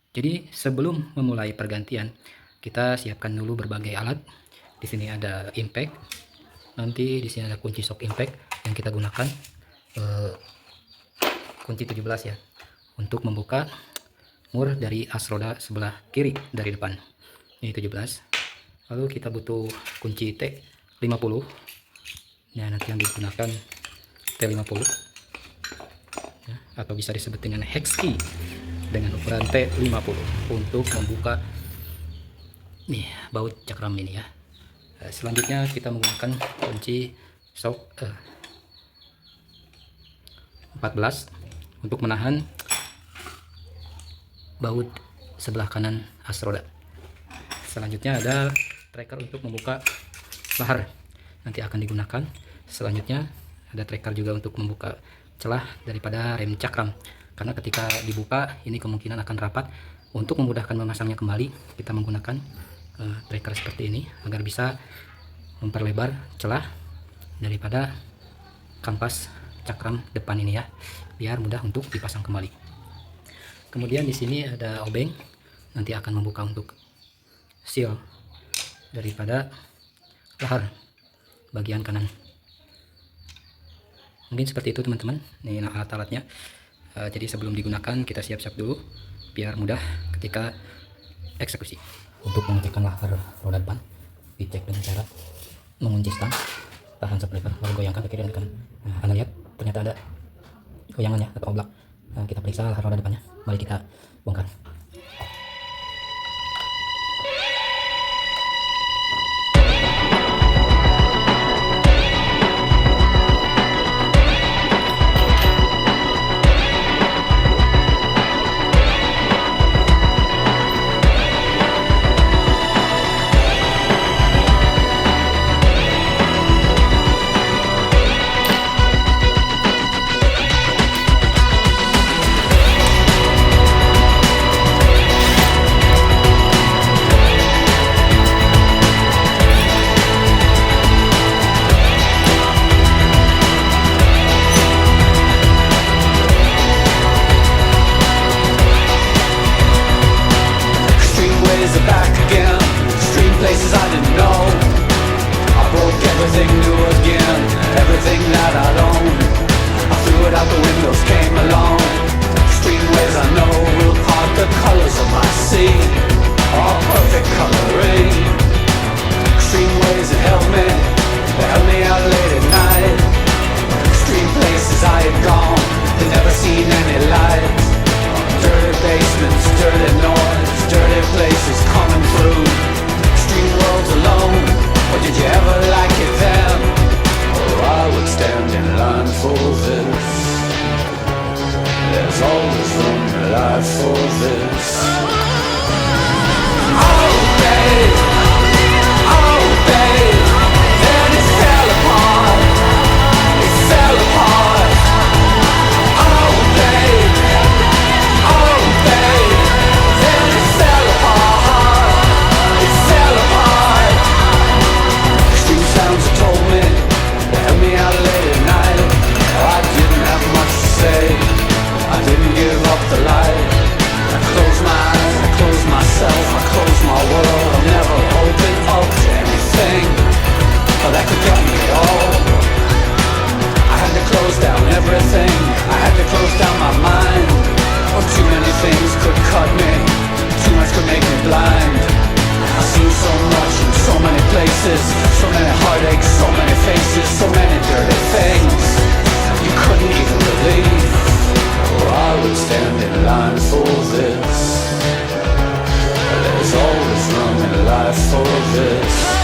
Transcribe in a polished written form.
Jadi sebelum memulai pergantian, kita siapkan dulu berbagai alat. Di sini ada impact, nanti di sini ada kunci shock impact yang kita gunakan, kunci 17 ya, untuk membuka mur dari as roda sebelah kiri dari depan. Ini 17. Lalu kita butuh kunci T50. Nah, nanti yang digunakan T50 ya, atau bisa disebut dengan hex key dengan ukuran T50 untuk membuka nih baut cakram ini ya. Selanjutnya kita menggunakan kunci shock 14 untuk menahan baut sebelah kanan as roda. Selanjutnya ada tracker untuk membuka lahar, nanti akan digunakan. Selanjutnya ada tracker juga untuk membuka celah daripada rem cakram, karena ketika dibuka ini kemungkinan akan rapat. Untuk memudahkan memasangnya kembali, kita menggunakan tracker seperti ini agar bisa memperlebar celah daripada kampas cakram depan ini ya, biar mudah untuk dipasang kembali. Kemudian di sini ada obeng, nanti akan membuka untuk seal daripada lahar bagian kanan. Mungkin seperti itu teman-teman. Ini alat-alatnya. Jadi sebelum digunakan kita siap-siap dulu biar mudah ketika eksekusi. Untuk mengecekkan lahar roda depan, dicek dengan cara mengunci stang, tahan sublever, lalu goyangkan ke kiri dan kanan. Nah, Anda lihat ternyata ada goyangannya atau oblak. Nah, kita periksa lahar roda depannya, mari kita bongkar. Places I didn't know, I broke everything new again, everything that I'd owned, I threw it out the windows, came along. Streetways I know will part the colors of my sea, all perfect coloring. Streetways that held me out late at night. Street places I had gone, had never seen any light. Dirty basements, dirty noise, dirty places coming through. Street worlds alone, or did you ever like it then? Oh, I would stand in line for this. There's always room in life for this. Oh babe, oh babe, then it fell apart, it fell apart. Oh babe, oh babe, then it fell apart, it fell apart. Extreme sounds that told me, they held me out late at night. Oh, I didn't have much to say, I didn't give up the light. I closed my eyes, I closed myself, I closed my world. I'll never open up to anything that could get me all. I had to close down everything, I had to close down my mind. Oh, too many things could cut me, too much could make me blind. I've seen so much in so many places, so many heartaches, so many faces, so many dirty things you couldn't even believe. Oh, I would stand in line for this. There's always room in life for this.